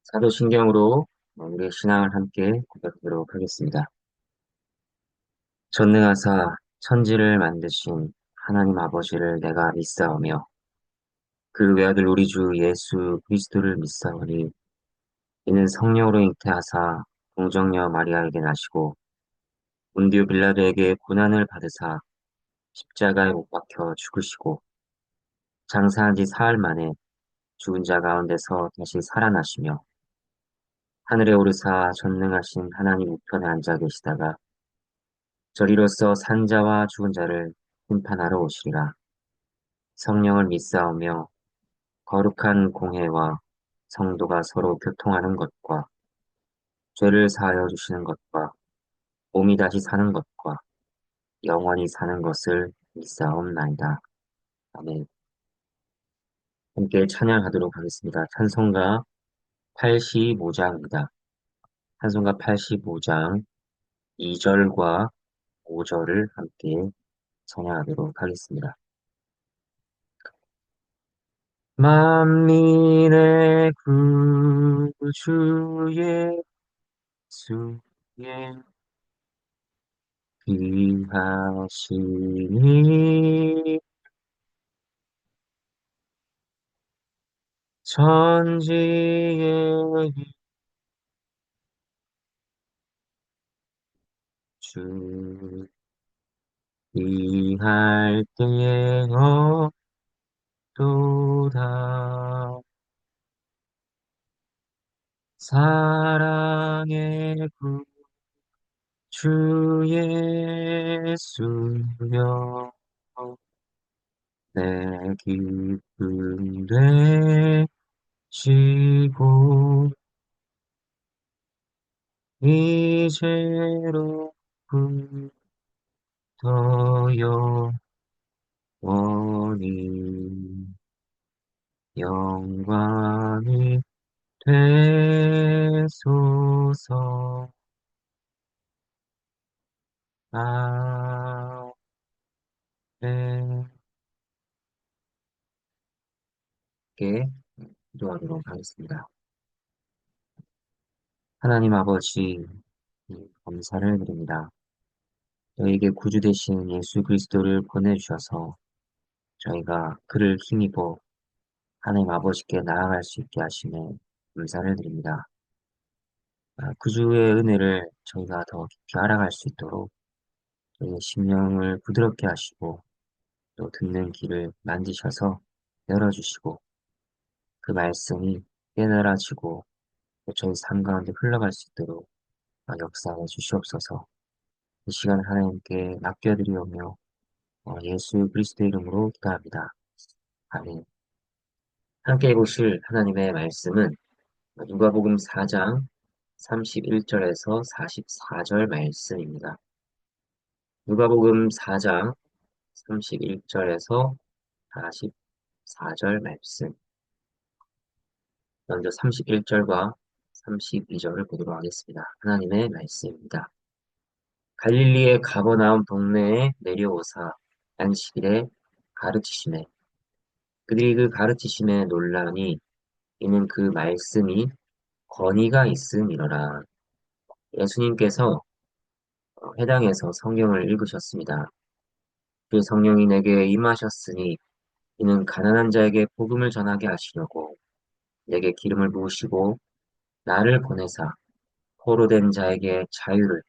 사도신경으로 우리의 신앙을 함께 고백하도록 하겠습니다. 전능하사 천지를 만드신 하나님 아버지를 내가 믿사오며 그 외아들 우리 주 예수 그리스도를 믿사오니 이는 성령으로 잉태하사 동정녀 마리아에게 나시고 본디오 빌라도에게 고난을 받으사 십자가에 못 박혀 죽으시고 장사한 지 사흘 만에 죽은 자 가운데서 다시 살아나시며 하늘에 오르사 전능하신 하나님 우편에 앉아 계시다가 저리로서 산자와 죽은 자를 심판하러 오시리라. 성령을 믿사오며 거룩한 공회와 성도가 서로 교통하는 것과 죄를 사하여 주시는 것과 몸이 다시 사는 것과 영원히 사는 것을 믿사옵나이다. 아멘. 함께 찬양하도록 하겠습니다. 찬송가 85장입니다. 찬송가 85장 2절과 5절을 함께 찬양하도록 하겠습니다. 만민의 구주 예수의 귀하시니 천지의 주 이할 때에 얻도다 사랑의 구주 예수여 내 기쁨 되시고 이제로부터 영원히 영광이 되소서. 아멘. 함께 기도하도록 하겠습니다. 하나님 아버지, 감사를 드립니다. 저에게 구주 되신 예수 그리스도를 보내주셔서 저희가 그를 힘입어 하나님 아버지께 나아갈 수 있게 하심에 감사를 드립니다. 구주의 은혜를 저희가 더 깊이 알아갈 수 있도록 저희의 심령을 부드럽게 하시고 또 듣는 귀를 만지셔서 열어주시고 그 말씀이 깨달아지고 또 저희 삶 가운데 흘러갈 수 있도록 역사해 주시옵소서. 이 시간 하나님께 맡겨드리오며 예수 그리스도 이름으로 기도합니다. 아멘. 함께 보실 하나님의 말씀은 누가복음 4장 31절에서 44절 말씀입니다. 누가복음 4장 31절에서 44절 말씀. 먼저 31절과 32절을 보도록 하겠습니다. 하나님의 말씀입니다. 갈릴리의 가버나움 동네에 내려오사 안식일에 가르치시매 그들이 그 가르치심에 놀라니 이는 그 말씀이 권위가 있음이로라. 예수님께서 회당에서 성경을 읽으셨습니다. 그 성령이 내게 임하셨으니 이는 가난한 자에게 복음을 전하게 하시려고 내게 기름을 부으시고 나를 보내사 포로된 자에게 자유를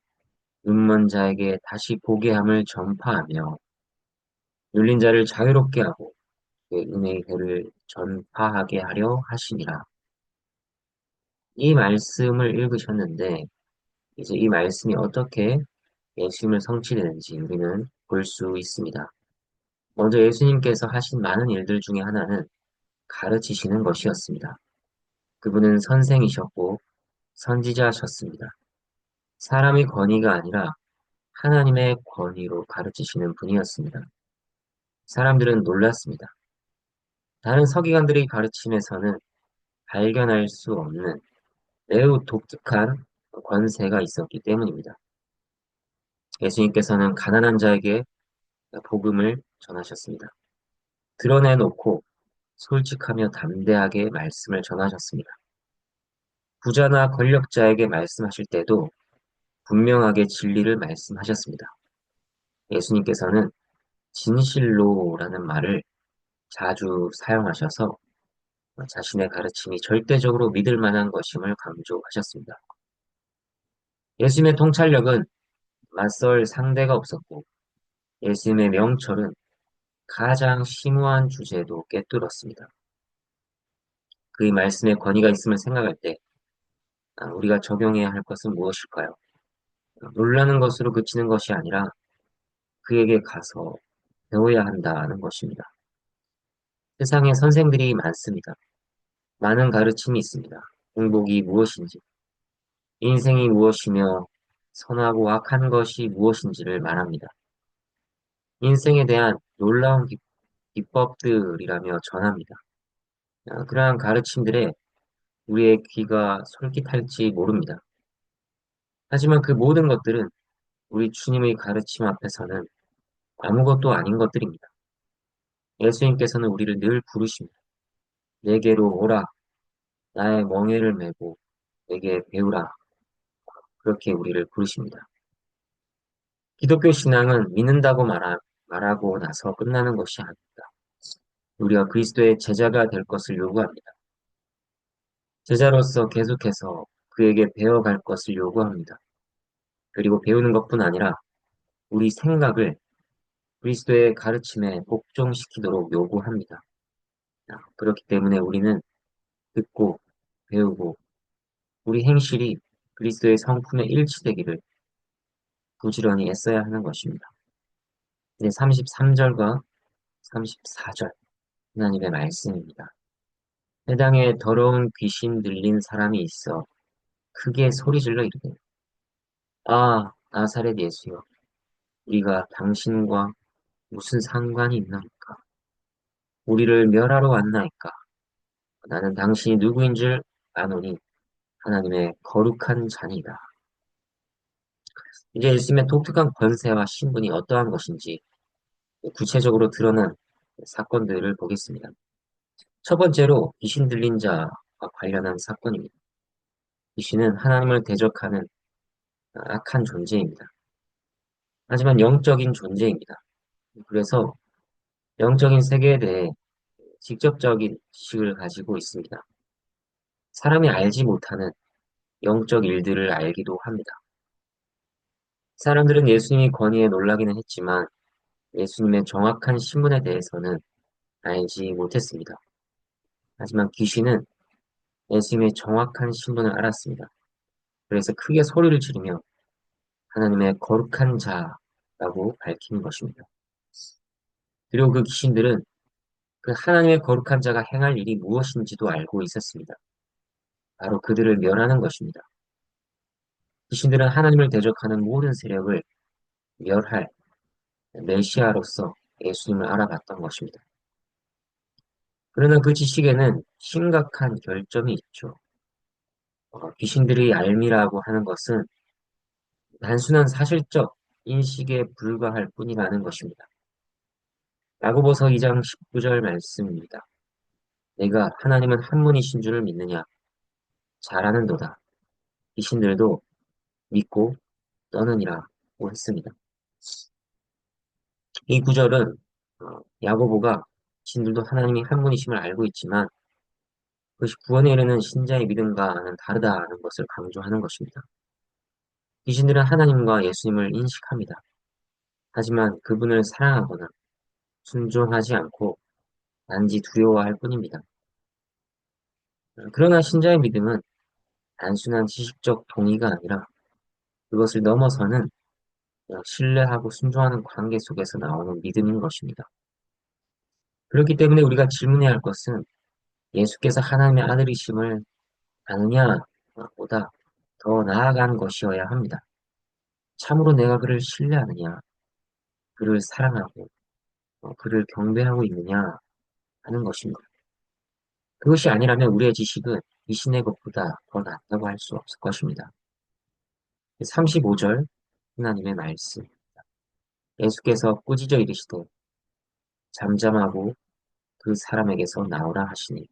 눈먼 자에게 다시 보게 함을 전파하며 눌린 자를 자유롭게 하고 그 은혜의 회를 전파하게 하려 하시니라. 이 말씀을 읽으셨는데 이제 이 말씀이 어떻게 예수님을 성취되는지 우리는 볼 수 있습니다. 먼저 예수님께서 하신 많은 일들 중에 하나는 가르치시는 것이었습니다. 그분은 선생이셨고 선지자셨습니다. 사람의 권위가 아니라 하나님의 권위로 가르치시는 분이었습니다. 사람들은 놀랐습니다. 다른 서기관들의 가르침에서는 발견할 수 없는 매우 독특한 권세가 있었기 때문입니다. 예수님께서는 가난한 자에게 복음을 전하셨습니다. 드러내놓고 솔직하며 담대하게 말씀을 전하셨습니다. 부자나 권력자에게 말씀하실 때도 분명하게 진리를 말씀하셨습니다. 예수님께서는 진실로라는 말을 자주 사용하셔서 자신의 가르침이 절대적으로 믿을 만한 것임을 강조하셨습니다. 예수님의 통찰력은 맞설 상대가 없었고 예수님의 명철은 가장 심오한 주제도 꿰뚫었습니다. 그의 말씀에 권위가 있음을 생각할 때 우리가 적용해야 할 것은 무엇일까요? 놀라는 것으로 그치는 것이 아니라 그에게 가서 배워야 한다는 것입니다. 세상에 선생들이 많습니다. 많은 가르침이 있습니다. 행복이 무엇인지, 인생이 무엇이며 선하고 악한 것이 무엇인지를 말합니다. 인생에 대한 놀라운 기법들이라며 전합니다. 그러한 가르침들에 우리의 귀가 솔깃할지 모릅니다. 하지만 그 모든 것들은 우리 주님의 가르침 앞에서는 아무것도 아닌 것들입니다. 예수님께서는 우리를 늘 부르십니다. 내게로 오라, 나의 멍에를 메고 내게 배우라. 그렇게 우리를 부르십니다. 기독교 신앙은 믿는다고 말하고 나서 끝나는 것이 아닙니다. 우리가 그리스도의 제자가 될 것을 요구합니다. 제자로서 계속해서 그에게 배워갈 것을 요구합니다. 그리고 배우는 것뿐 아니라 우리 생각을 그리스도의 가르침에 복종시키도록 요구합니다. 그렇기 때문에 우리는 듣고 배우고 우리 행실이 그리스도의 성품에 일치되기를 부지런히 애써야 하는 것입니다. 이제 33절과 34절 하나님의 말씀입니다. 회당에 더러운 귀신 들린 사람이 있어 크게 소리질러 이르되 아 나사렛 예수여 우리가 당신과 무슨 상관이 있나이까 우리를 멸하러 왔나이까 나는 당신이 누구인 줄 아노니 하나님의 거룩한 자니이다. 이제 예수님의 독특한 권세와 신분이 어떠한 것인지 구체적으로 드러난 사건들을 보겠습니다. 첫 번째로 귀신 들린 자와 관련한 사건입니다. 귀신은 하나님을 대적하는 악한 존재입니다. 하지만 영적인 존재입니다. 그래서 영적인 세계에 대해 직접적인 지식을 가지고 있습니다. 사람이 알지 못하는 영적 일들을 알기도 합니다. 사람들은 예수님이 권위에 놀라기는 했지만 예수님의 정확한 신분에 대해서는 알지 못했습니다. 하지만 귀신은 예수님의 정확한 신분을 알았습니다. 그래서 크게 소리를 지르며 하나님의 거룩한 자라고 밝히는 것입니다. 그리고 그 귀신들은 그 하나님의 거룩한 자가 행할 일이 무엇인지도 알고 있었습니다. 바로 그들을 멸하는 것입니다. 귀신들은 하나님을 대적하는 모든 세력을 멸할 메시아로서 예수님을 알아봤던 것입니다. 그러나 그 지식에는 심각한 결점이 있죠. 귀신들의 알미라고 하는 것은 단순한 사실적 인식에 불과할 뿐이라는 것입니다. 야고보서 2장 19절 말씀입니다. 내가 하나님은 한 분이신 줄을 믿느냐? 잘하는도다. 귀신들도 믿고 떠느니라고 했습니다. 이 구절은 야고보가 신들도 하나님이 한 분이심을 알고 있지만 그것이 구원에 이르는 신자의 믿음과는 다르다는 것을 강조하는 것입니다. 귀신들은 하나님과 예수님을 인식합니다. 하지만 그분을 사랑하거나 순종하지 않고 단지 두려워할 뿐입니다. 그러나 신자의 믿음은 단순한 지식적 동의가 아니라 그것을 넘어서는 신뢰하고 순종하는 관계 속에서 나오는 믿음인 것입니다. 그렇기 때문에 우리가 질문해야 할 것은 예수께서 하나님의 아들이심을 아느냐보다 더 나아간 것이어야 합니다. 참으로 내가 그를 신뢰하느냐, 그를 사랑하고 그를 경배하고 있느냐 하는 것입니다. 그것이 아니라면 우리의 지식은 귀신의 것보다 더 낫다고 할 수 없을 것입니다. 35절 하나님의 말씀. 예수께서 꾸짖어 이르시되 잠잠하고 그 사람에게서 나오라 하시니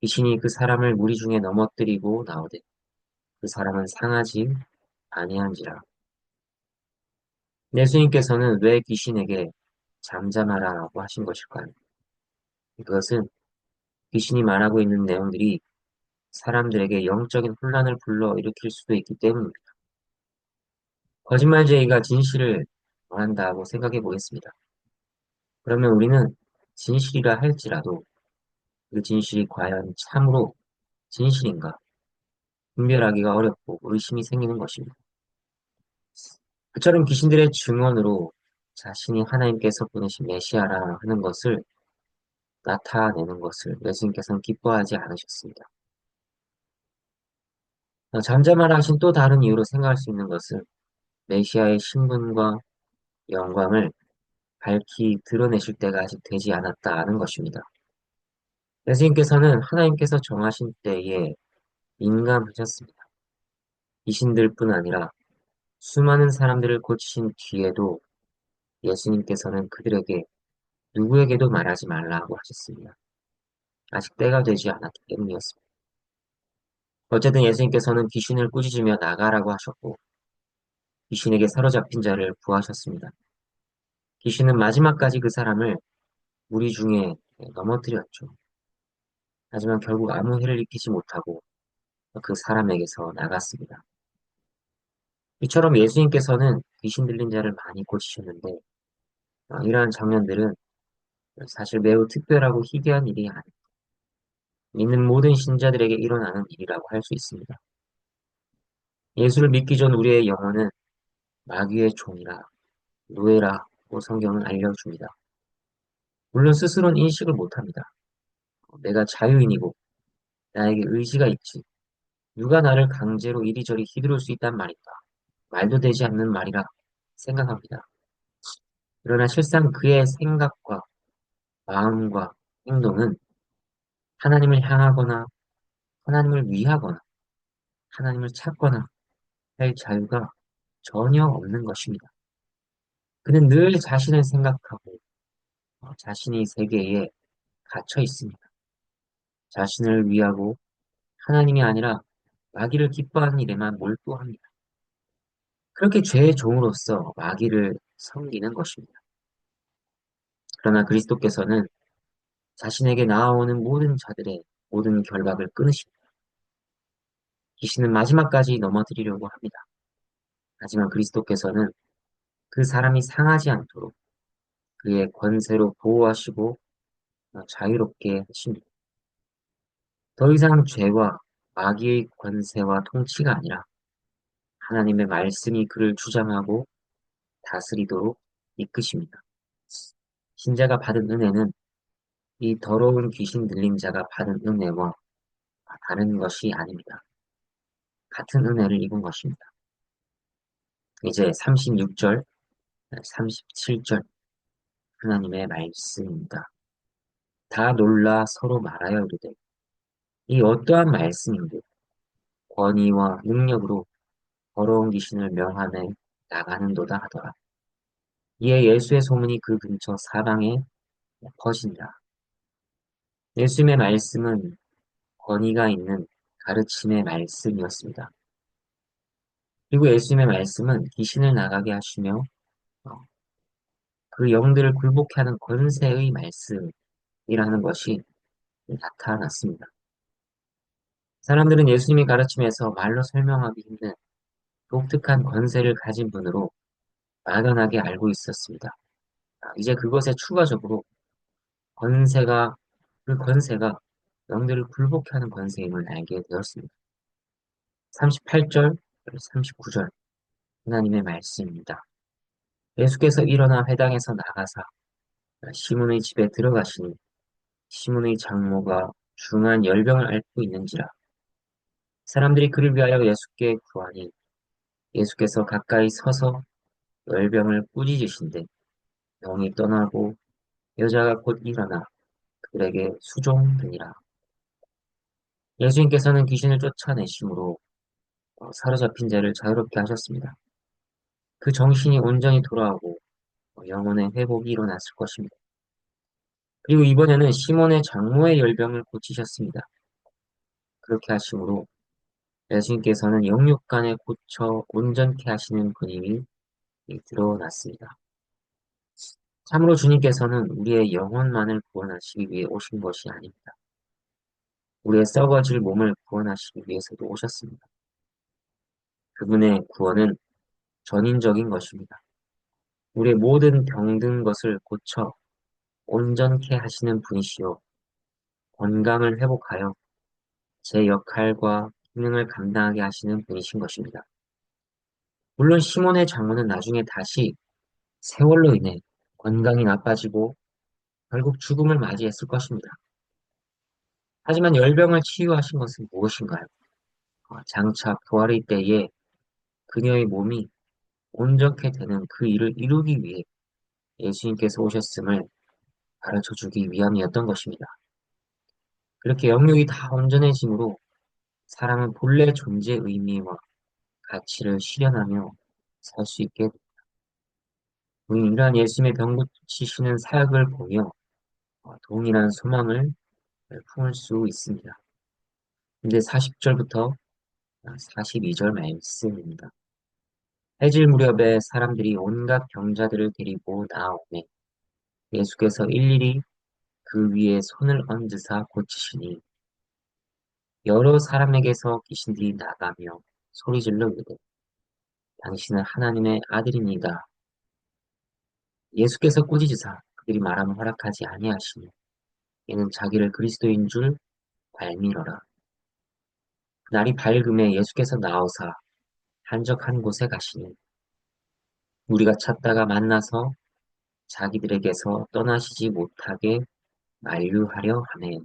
귀신이 그 사람을 무리 중에 넘어뜨리고 나오되 그 사람은 상하지 아니한지라. 예수님께서는 왜 귀신에게 잠잠하라고 하신 것일까요? 그것은 귀신이 말하고 있는 내용들이 사람들에게 영적인 혼란을 불러일으킬 수도 있기 때문입니다. 거짓말쟁이가 진실을 말한다고 생각해 보겠습니다. 그러면 우리는 진실이라 할지라도 그 진실이 과연 참으로 진실인가 분별하기가 어렵고 의심이 생기는 것입니다. 그처럼 귀신들의 증언으로 자신이 하나님께서 보내신 메시아라 하는 것을 나타내는 것을 예수님께서는 기뻐하지 않으셨습니다. 잠잠하라 하신 또 다른 이유로 생각할 수 있는 것은 메시아의 신분과 영광을 밝히 드러내실 때가 아직 되지 않았다는 것입니다. 예수님께서는 하나님께서 정하신 때에 민감하셨습니다. 귀신들뿐 아니라 수많은 사람들을 고치신 뒤에도 예수님께서는 그들에게 누구에게도 말하지 말라고 하셨습니다. 아직 때가 되지 않았기 때문이었습니다. 어쨌든 예수님께서는 귀신을 꾸짖으며 나가라고 하셨고 귀신에게 사로잡힌 자를 구하셨습니다. 귀신은 마지막까지 그 사람을 무리 중에 넘어뜨렸죠. 하지만 결국 아무 해를 입히지 못하고 그 사람에게서 나갔습니다. 이처럼 예수님께서는 귀신 들린 자를 많이 고치셨는데 이러한 장면들은 사실 매우 특별하고 희귀한 일이 아닙니다. 믿는 모든 신자들에게 일어나는 일이라고 할 수 있습니다. 예수를 믿기 전 우리의 영혼은 마귀의 종이라 노예라고 성경은 알려줍니다. 물론 스스로는 인식을 못합니다. 내가 자유인이고 나에게 의지가 있지. 누가 나를 강제로 이리저리 휘두를 수 있단 말인가. 말도 되지 않는 말이라 생각합니다. 그러나 실상 그의 생각과 마음과 행동은 하나님을 향하거나 하나님을 위하거나 하나님을 찾거나 할 자유가 전혀 없는 것입니다. 그는 늘 자신을 생각하고 자신이 세계에 갇혀 있습니다. 자신을 위하고 하나님이 아니라 마귀를 기뻐하는 일에만 몰두합니다. 그렇게 죄의 종으로서 마귀를 섬기는 것입니다. 그러나 그리스도께서는 자신에게 나아오는 모든 자들의 모든 결박을 끊으십니다. 귀신은 마지막까지 넘어뜨리려고 합니다. 하지만 그리스도께서는 그 사람이 상하지 않도록 그의 권세로 보호하시고 자유롭게 하십니다. 더 이상 죄와 마귀의 권세와 통치가 아니라 하나님의 말씀이 그를 주장하고 다스리도록 이끄십니다. 신자가 받은 은혜는 이 더러운 귀신 들린 자가 받은 은혜와 다른 것이 아닙니다. 같은 은혜를 입은 것입니다. 이제 36절, 37절 하나님의 말씀입니다. 다 놀라 서로 말하여 이르되 이 어떠한 말씀인데 권위와 능력으로 더러운 귀신을 명하며 나가는도다 하더라. 이에 예수의 소문이 그 근처 사방에 퍼진다. 예수님의 말씀은 권위가 있는 가르침의 말씀이었습니다. 그리고 예수님의 말씀은 귀신을 나가게 하시며 어, 그 영들을 굴복케 하는 권세의 말씀이라는 것이 나타났습니다. 사람들은 예수님이 가르침에서 말로 설명하기 힘든 독특한 권세를 가진 분으로 막연하게 알고 있었습니다. 이제 그것에 추가적으로 권세가, 그 권세가 영들을 굴복케 하는 권세임을 알게 되었습니다. 38절, 39절 하나님의 말씀입니다. 예수께서 일어나 회당에서 나가사 시몬의 집에 들어가시니 시몬의 장모가 중한 열병을 앓고 있는지라 사람들이 그를 위하여 예수께 구하니 예수께서 가까이 서서 열병을 꾸짖으신데 병이 떠나고 여자가 곧 일어나 그들에게 수종되니라. 예수님께서는 귀신을 쫓아내심으로 사로잡힌 자를 자유롭게 하셨습니다. 그 정신이 온전히 돌아오고 영혼의 회복이 일어났을 것입니다. 그리고 이번에는 시몬의 장모의 열병을 고치셨습니다. 그렇게 하심으로 예수님께서는 영육간에 고쳐 온전케 하시는 분임이 드러났습니다. 참으로 주님께서는 우리의 영혼만을 구원하시기 위해 오신 것이 아닙니다. 우리의 썩어질 몸을 구원하시기 위해서도 오셨습니다. 그분의 구원은 전인적인 것입니다. 우리의 모든 병든 것을 고쳐 온전케 하시는 분이시요 건강을 회복하여 제 역할과 기능을 감당하게 하시는 분이신 것입니다. 물론 시몬의 장모는 나중에 다시 세월로 인해 건강이 나빠지고 결국 죽음을 맞이했을 것입니다. 하지만 열병을 치유하신 것은 무엇인가요? 장차 부활의 때에 그녀의 몸이 온전케 되는 그 일을 이루기 위해 예수님께서 오셨음을 가르쳐 주기 위함이었던 것입니다. 그렇게 영육이 다 온전해짐으로 사람은 본래 존재의 의미와 가치를 실현하며 살 수 있게 우리는 이러한 예수님의 병 고치시는 사역을 보며 동일한 소망을 품을 수 있습니다. 근데 40절부터 42절 말씀입니다. 해질 무렵에 사람들이 온갖 병자들을 데리고 나오매 예수께서 일일이 그 위에 손을 얹으사 고치시니 여러 사람에게서 귀신들이 나가며 소리질러 이르되 당신은 하나님의 아들입니다. 예수께서 꾸짖으사 그들이 말하면 허락하지 아니하시니 이는 자기를 그리스도인 줄 알미러라. 날이 밝음에 예수께서 나오사 한적한 곳에 가시니 우리가 찾다가 만나서 자기들에게서 떠나시지 못하게 만류하려 하네.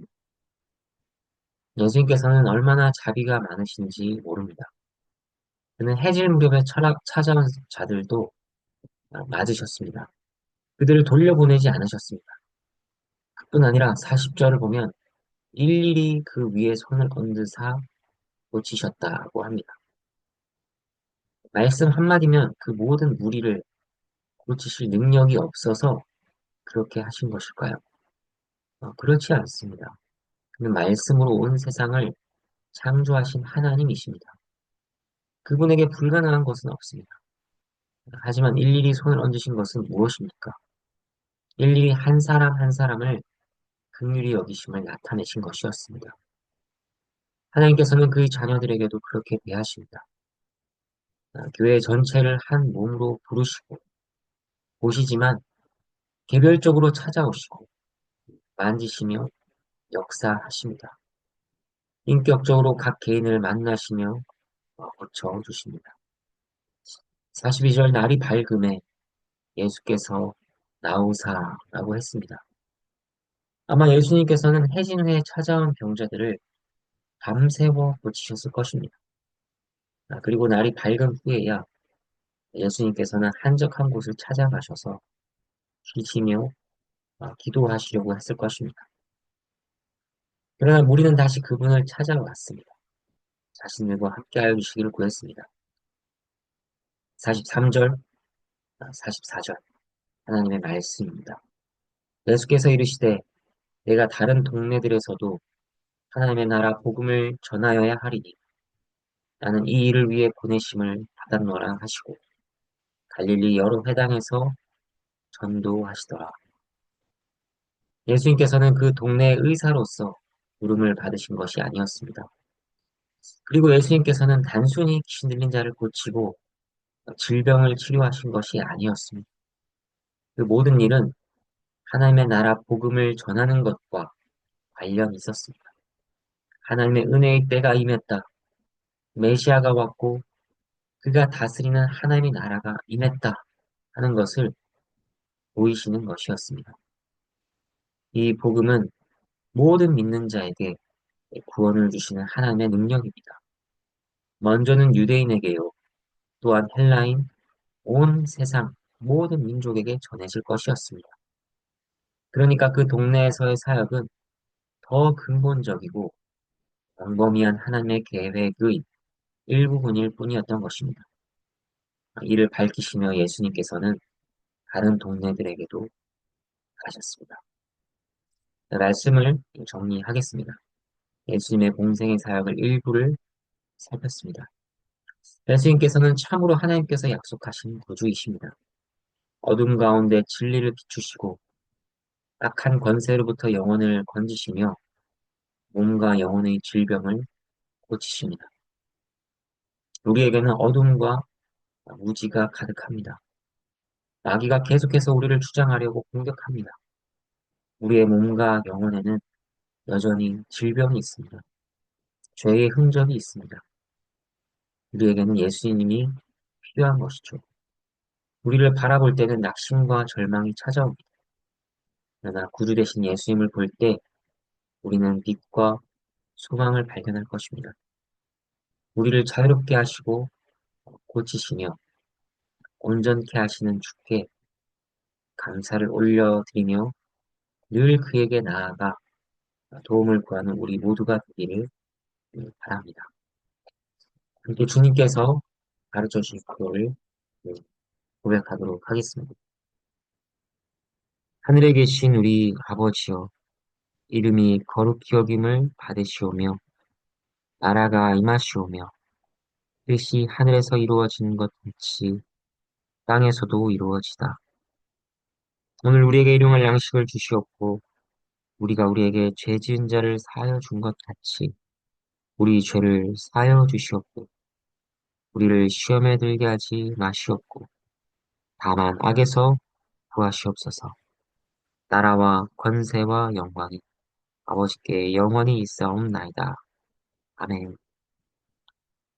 예수님께서는 얼마나 자비가 많으신지 모릅니다. 그는 해질 무렵에 찾아온 자들도 맞으셨습니다. 그들을 돌려보내지 않으셨습니다. 그뿐 아니라 40절을 보면 일일이 그 위에 손을 얹으사 고치셨다고 합니다. 말씀 한마디면 그 모든 무리를 고치실 능력이 없어서 그렇게 하신 것일까요? 그렇지 않습니다. 그는 말씀으로 온 세상을 창조하신 하나님이십니다. 그분에게 불가능한 것은 없습니다. 하지만 일일이 손을 얹으신 것은 무엇입니까? 일일이 한 사람 한 사람을 긍휼히 여기심을 나타내신 것이었습니다. 하나님께서는 그의 자녀들에게도 그렇게 대하십니다. 교회 전체를 한 몸으로 부르시고 보시지만 개별적으로 찾아오시고 만지시며 역사하십니다. 인격적으로 각 개인을 만나시며 고쳐주십니다. 42절 날이 밝음에 예수께서 나오사라고 했습니다. 아마 예수님께서는 해진 후에 찾아온 병자들을 밤새워 고치셨을 것입니다. 그리고 날이 밝은 후에야 예수님께서는 한적한 곳을 찾아가셔서 쉬시며 기도하시려고 했을 것입니다. 그러나 무리는 다시 그분을 찾아왔습니다. 자신들과 함께하여 주시기를 구했습니다. 43절, 44절 하나님의 말씀입니다. 예수께서 이르시되 내가 다른 동네들에서도 하나님의 나라 복음을 전하여야 하리니 나는 이 일을 위해 보내심을 받았노라 하시고 갈릴리 여러 회당에서 전도하시더라. 예수님께서는 그 동네의 의사로서 부름을 받으신 것이 아니었습니다. 그리고 예수님께서는 단순히 귀신 들린 자를 고치고 질병을 치료하신 것이 아니었습니다. 그 모든 일은 하나님의 나라 복음을 전하는 것과 관련이 있었습니다. 하나님의 은혜의 때가 임했다. 메시아가 왔고 그가 다스리는 하나님의 나라가 임했다 하는 것을 보이시는 것이었습니다. 이 복음은 모든 믿는 자에게 구원을 주시는 하나님의 능력입니다. 먼저는 유대인에게요, 또한 헬라인, 온 세상 모든 민족에게 전해질 것이었습니다. 그러니까 그 동네에서의 사역은 더 근본적이고 광범위한 하나님의 계획의 일부분일 뿐이었던 것입니다. 이를 밝히시며 예수님께서는 다른 동네들에게도 가셨습니다. 말씀을 정리하겠습니다. 예수님의 공생의 사역을 일부를 살폈습니다. 예수님께서는 참으로 하나님께서 약속하신 구주이십니다. 어둠 가운데 진리를 비추시고 악한 권세로부터 영혼을 건지시며 몸과 영혼의 질병을 고치십니다. 우리에게는 어둠과 무지가 가득합니다. 마귀가 계속해서 우리를 주장하려고 공격합니다. 우리의 몸과 영혼에는 여전히 질병이 있습니다. 죄의 흔적이 있습니다. 우리에게는 예수님이 필요한 것이죠. 우리를 바라볼 때는 낙심과 절망이 찾아옵니다. 그러나 구주 되신 예수님을 볼 때 우리는 빛과 소망을 발견할 것입니다. 우리를 자유롭게 하시고 고치시며 온전케 하시는 주께 감사를 올려드리며 늘 그에게 나아가 도움을 구하는 우리 모두가 되기를 바랍니다. 함께 주님께서 가르쳐 주신 그거를 고백하도록 하겠습니다. 하늘에 계신 우리 아버지여, 이름이 거룩히 여김을 받으시오며, 나라가 임하시오며, 뜻이 하늘에서 이루어지는 것 같이 땅에서도 이루어지다. 오늘 우리에게 일용할 양식을 주시옵고, 우리가 우리에게 죄 지은 자를 사하여 준 것 같이 우리 죄를 사하여 주시옵고, 우리를 시험에 들게 하지 마시옵고, 다만 악에서 구하시옵소서. 나라와 권세와 영광이 아버지께 영원히 있사옵나이다. 아멘.